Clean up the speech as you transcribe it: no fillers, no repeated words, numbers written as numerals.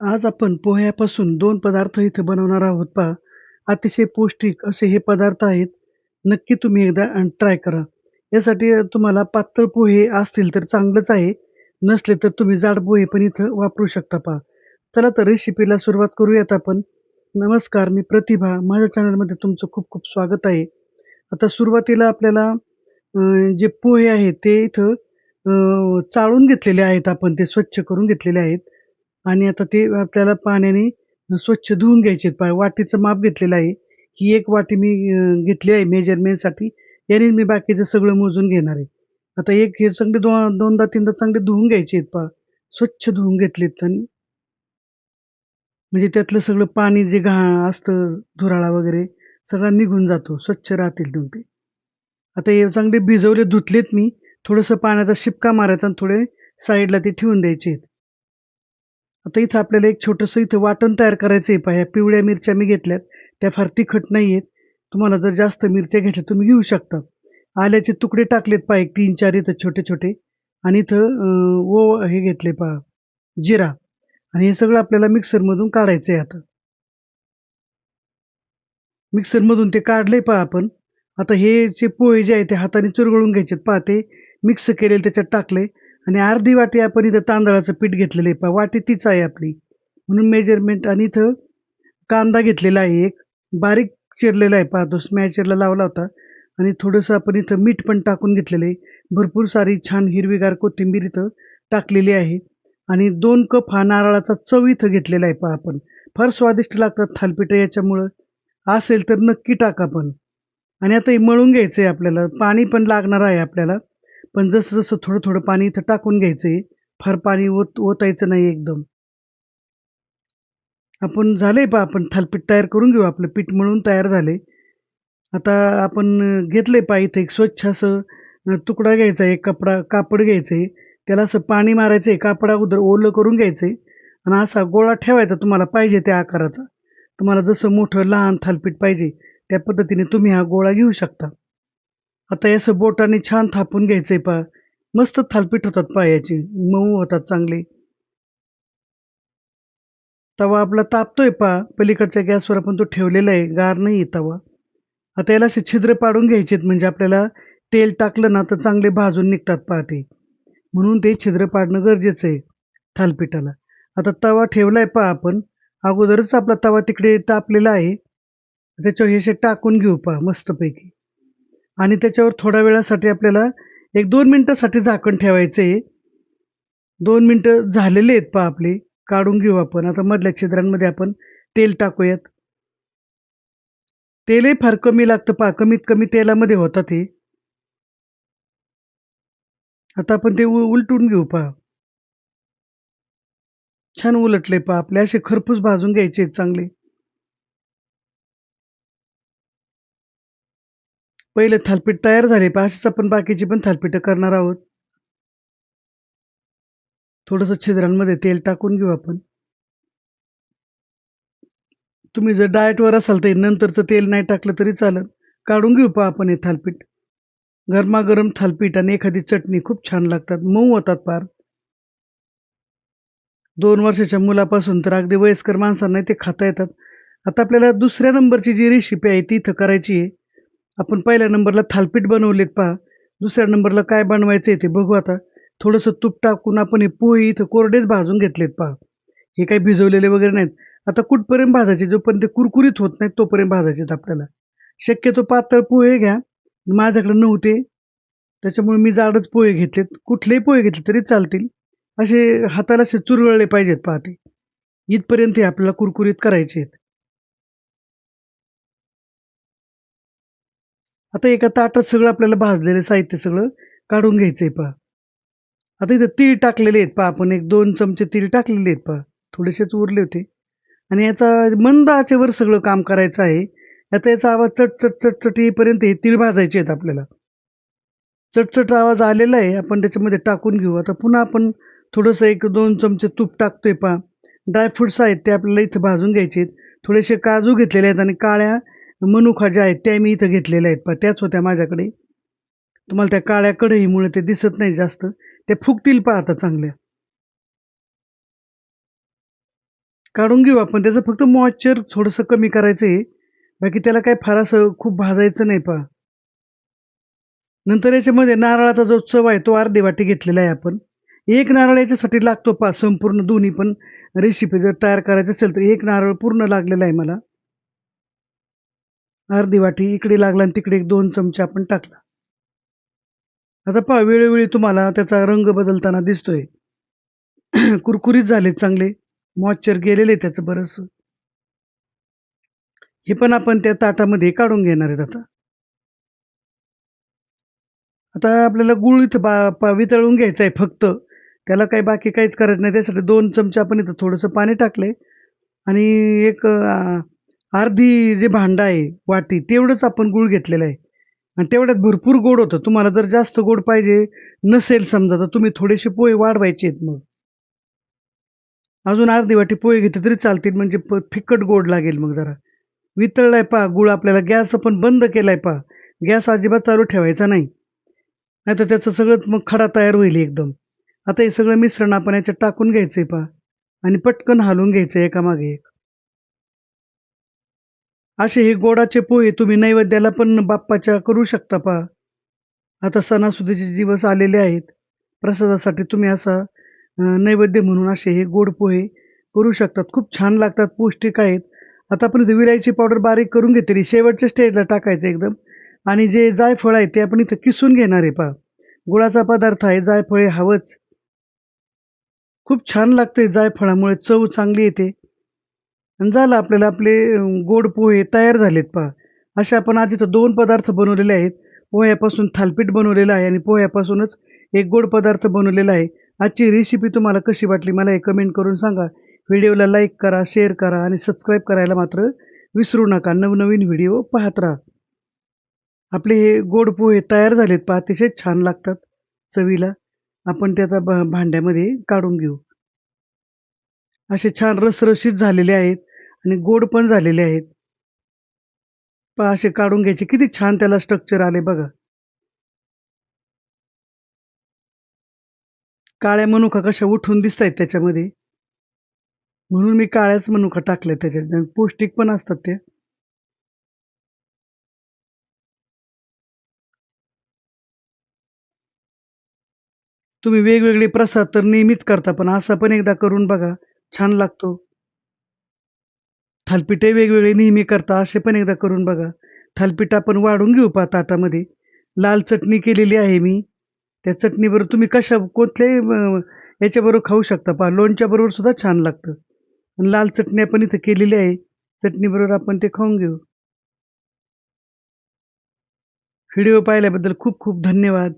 आज आपण पोह्यापासून 2 पदार्थ इथे बनवणार आहोत पहा. अतिशय पौष्टिक असे हे पदार्थ आहेत. नक्की तुम्ही एकदा ट्राय करा. यासाठी तुम्हाला पातळ पोहे असतील तर चांगलंच आहे. नसले तर तुम्ही जाड पोहे पण इथं वापरू शकता पहा. चला तर रेसिपीला सुरुवात करूयात आपण. नमस्कार, मी प्रतिभा. माझ्या चॅनलमध्ये तुमचं खूप खूप स्वागत आहे. आता सुरुवातीला आपल्याला जे पोहे आहेत ते इथं चाळून घेतलेले आहेत आपण ते स्वच्छ करून घेतलेले आहेत. आणि आता ते आपल्याला पाण्याने स्वच्छ धुवून घ्यायचे आहेत. पहा वाटीचं माप घेतलेलं आहे. ही एक वाटी मी घेतली आहे मेजरमेंटसाठी. याने मी बाकीचं सगळं मोजून घेणार आहे. आता एक हे सगळे दोनदा तीनदा चांगले धुवून घ्यायचे आहेत पहा. स्वच्छ धुवून घेतलेत आणि म्हणजे त्यातलं सगळं पाणी जे असतं धुराळा वगैरे सगळा निघून जातो. स्वच्छ राहतील मग ते. आता हे चांगले भिजवले धुतलेत मी. थोडंसं पाण्याचा शिपका मारायचा आणि थोडे साईडला ते ठेवून द्यायचे आहेत. आता इथं आपल्याला एक छोटंसं इथं वाटण तयार करायचं आहे पहा. ह्या पिवळ्या मिरच्या मी घेतल्यात. त्या फार तिखट नाहीयेत. तुम्हाला जर जास्त मिरच्या घ्यायच्या तुम्ही घेऊ शकता. आल्याचे तुकडे टाकलेत पहा एक 3-4 इथं छोटे-छोटे आणि इथं हे घेतले पहा जिरा आणि हे सगळं आपल्याला मिक्सरमधून काढायचं आहे आता. मिक्सरमधून ते काढलंय पहा आपण. आता हे जे पोहे जे आहेत ते हाताने चुरगळून घ्यायचेत पहा ते मिक्स केलेले त्याच्यात टाकले आणि अर्धी वाटी आपण इथं तांदळाचं पीठ घेतलेलं आहे पहा. वाटी तीच आहे आपली. म्हणून मेजरमेंट आणि इथं कांदा घेतलेला आहे एक, बारीक चिरलेला आहे पहा तो स्मॅशरला लावला होता आणि थोडंसं आपण इथं मीठ पण टाकून घेतलेलं आहे. भरपूर सारी छान हिरवीगार कोथिंबीर इथं टाकलेली आहे आणि 2 कप हा नारळाचा चव इथं घेतलेला आहे पहा आपण. फार स्वादिष्ट लागतात थालीपीठं याच्यामुळं. असेल तर नक्की टाका पण. आणि आता हे मळून घ्यायचंय आपल्याला. पाणी पण लागणार आहे आपल्याला. पण जसं-जसं थोडं-थोडं पाणी इथं टाकून घ्यायचंय. फार पाणी ओतायचं नाही एकदम. आपण झालंय पहा आपण थालीपीठ तयार करून घेऊ. आपलं पीठ मळून तयार झालंय. आता आपण घेतलंय पहा इथे एक स्वच्छ असं तुकडा घ्यायचा आहे, कापड घ्यायचंय. त्याला असं पाणी मारायचंय. कापड अगोदर ओलं करून घ्यायचंय आणि असा गोळा ठेवायचा तुम्हाला पाहिजे त्या आकाराचा. तुम्हाला जसं मोठं लहान थालीपीठ पाहिजे त्या पद्धतीने तुम्ही हा गोळा घेऊ शकता. आता हे असं बोटाने छान थापून घ्यायचंय पहा. मस्त थालीपीठ होतात पहा याचे. मऊ होतात चांगले. तवा आपला तापतोय पहा. पलीकडच्या गॅसवर आपण तो ठेवलेला आहे. गार नाहीये तवा. आता याला असे छिद्र पाडून घ्यायचेत म्हणजे आपल्याला तेल टाकलं ना तर चांगले भाजून निघतात पहा ते. म्हणून ते छिद्र पाडणं गरजेचं आहे थालीपीठाला. आता तवा ठेवलाय पहा आपण. अगोदरच आपला तवा तिकडे तापलेला आहे. त्याच्यावर हे असे टाकून घेऊ पहा मस्तपैकी आणि त्याच्यावर थोड्या वेळासाठी आपल्याला 1-2 मिनिटासाठी झाकण ठेवायचं आहे. 2 मिनिटं झालेले आहेत पहा आपले. काढून घेऊ आपण. आता मधल्या छिद्रांमध्ये आपण तेल टाकूयात. तेलही फार कमी लागतं पहा. कमीत कमी तेलामध्ये होतात हे. आता आपण ते उलटून घेऊ पहा. छान उलटले पहा आपले असे खरपूस भाजून घ्यायचे आहेत चांगले. पहिले थालीपीठ तयार झाले पहा असेच आपण बाकीची पण थालीपीठं करणार आहोत. थोडंसं छिद्रांमध्ये तेल टाकून घेऊ आपण. तुम्ही जर डाएटवर असाल तर नंतरचं तेल नाही टाकलं तरी चालेल. काढून घेऊ पहा आपण हे थालीपीठ. गरमागरम थालीपीठ आणि एखादी चटणी खूप छान लागतात. मऊ होतात फार. 2 वर्षाच्या मुलापासून तर अगदी वयस्कर माणसांनाही ते खाता येतात. आता आपल्याला दुसऱ्या नंबरची जी रेसिपी आहे ती इथं करायची आहे. आपण पहिल्या नंबरला थालीपीठ बनवलेत पहा. दुसऱ्या नंबरला काय बनवायचंय ते बघू आता. थोडंसं तूप टाकून आपण हे पोहे इथं कोरडेच भाजून घेतलेत पहा. हे काही भिजवलेले वगैरे नाहीत. आता कुठपर्यंत भाजायचे? जोपर्यंत ते कुरकुरीत होत नाहीत तोपर्यंत भाजायचेत आपल्याला. शक्यतो पातळ पोहे घ्या. माझ्याकडे नव्हते. त्याच्यामुळे मी जाडच पोहे घेतलेत. कुठलेही पोहे घेतले तरी चालतील. असे हाताला असे चुरगळले पाहिजेत पहा ते. इथपर्यंत हे आपल्याला कुरकुरीत करायचे आहेत. आता एका ताटात सगळं आपल्याला भाजलेलं साहित्य सगळं काढून घ्यायचंय पहा. आता इथे तीळ टाकलेले आहेत पहा आपण 1-2 चमचे तीळ टाकलेले आहेत पहा. थोडेसेच उरले होते आणि याचा मंद आचेवर सगळं काम करायचं आहे. आता याचा आवाज चट येईपर्यंत हे तीळ भाजायचे आहेत आपल्याला. चटचट आवाज आलेला आहे. आपण त्याच्यामध्ये टाकून घेऊ. आता पुन्हा आपण थोडंसं 1-2 चमचे तूप टाकतोय पहा. ड्रायफ्रुट्स आहेत ते आपल्याला इथं भाजून घ्यायचे आहेत. थोडेसे काजू घेतलेले आहेत आणि काळ्या मनुका ज्या आहेत त्या मी इथं घेतलेल्या आहेत पहा. त्याच होत्या माझ्याकडे. तुम्हाला त्या काळ्या कढईमुळे ते दिसत नाही जास्त. त्या फुगतील पहा आता चांगल्या. काढून घेऊ आपण. त्याचं फक्त मॉइश्चर थोडंसं कमी करायचं आहे. बाकी त्याला काही फार असं खूप भाजायचं नाही पहा. नंतर याच्यामध्ये नारळाचा जो चव आहे तो अर्धी वाटी घेतलेला आहे आपण. 1 नारळ याच्यासाठी लागतो पहा संपूर्ण दोन्ही पण रेसिपी जर तयार करायची असेल तर 1 नारळ पूर्ण लागलेला आहे मला. अर्धी वाटी इकडे लागला आणि तिकडे 1-2 चमचे आपण टाकला. आता पहा वेळोवेळी तुम्हाला त्याचा रंग बदलताना दिसतोय. कुरकुरीत झाले चांगले. मॉइश्चर गेलेलं आहे त्याचं बरचसं. हे पण आपण त्या ताटामध्ये काढून घेणार आहेत आता. आता आपल्याला गूळ इथं वितळून घ्यायचा आहे फक्त. त्याला काही बाकी काहीच करायचं नाही. त्यासाठी 2 चमचे आपण इथं थोडंसं पाणी टाकलंय आणि एक अर्धी जे भांडं आहे, वाटी तेवढंच आपण गूळ घेतलेलं आहे आणि तेवढ्यात भरपूर गोड होतं. तुम्हाला जर जास्त गोड पाहिजे नसेल समजा, तर तुम्ही थोडेसे पोहे वाढवायचे आहेत मग. अजून अर्धी वाटी पोहे घेतले तरी चालतील म्हणजे फिक्कट गोड लागेल मग जरा. वितळलाय पहा गूळ आपल्याला गॅस आपण बंद केलाय पहा. गॅस अजिबात चालू ठेवायचा नाही. नाहीतर त्याचं सगळं मग खडा तयार होईल एकदम. आता हे सगळं मिश्रण आपण याच्यात टाकून घ्यायचंय पहा आणि पटकन हलवून घ्यायचं एकामागे एक. असे हे गोडाचे पोहे तुम्ही नैवेद्याला पण बाप्पाच्या करू शकता पहा. आता सणासुदीचे दिवस आलेले आहेत. प्रसादासाठी तुम्ही असा नैवेद्य म्हणून असे हे गोड पोहे करू शकतात. खूप छान लागतात, पौष्टिक आहेत. आता आपण इथे विलायची पावडर बारीक करून घेतलेली शेवटच्या स्टेजला टाकायचं एकदम आणि जे जायफळ आहे ते आपण इथं किसून घेणार आहे पहा. गुळाचा पदार्थ आहे, जायफळ हे हवंच. खूप छान लागते जायफळामुळे चव चांगली येते आणि झालं आपल्याला आपले गोड पोहे तयार झालेत पहा. असे आपण आज इथं 2 पदार्थ बनवलेले आहेत. पोह्यापासून थालीपीठ बनवलेलं आहे आणि पोह्यापासूनच एक गोड पदार्थ बनवलेला आहे. आजची रेसिपी तुम्हाला कशी वाटली मला हे कमेंट करून सांगा. व्हिडिओला लाईक करा, शेअर करा आणि सबस्क्राईब करायला मात्र विसरू नका. नवनवीन व्हिडिओ पाहत राहा. आपले हे गोड पोहे तयार झालेत पहा. अतिशय छान लागतात चवीला. आपण ते आता भांड्यामध्ये काढून घेऊ. असे छान रसरशीत झालेले आहेत आणि गोड पण झालेले आहेत. पहा असे काढून घ्यायचे. किती छान त्याला स्ट्रक्चर आले बघा. काळ्या मनुका कशा उठून दिसतायत त्याच्यामध्ये. म्हणून मी काळ्याच मनुका टाकल्या त्याच्यात आणि पौष्टिक पण असतात त्या. तुम्ही वेगवेगळे प्रसाद तर नेहमीच करता, पण असा पण एकदा करून बघा. छान लागतो. थालीपीठही वेगवेगळे नेहमी करता, असे पण एकदा करून बघा. थालीपीठ आपण वाढून घेऊ पहा ताटामध्ये. लाल चटणी केलेली आहे मी. त्या चटणीबरोबर तुम्ही कुठल्याही याच्याबरोबर खाऊ शकता पहा. लोणच्याबरोबर सुद्धा छान लागतं. आणि लाल चटणी आपण इथं केलेली आहे. चटणीबरोबर आपण ते खाऊन घेऊ. व्हिडिओ पाहिल्याबद्दल खूप खूप धन्यवाद.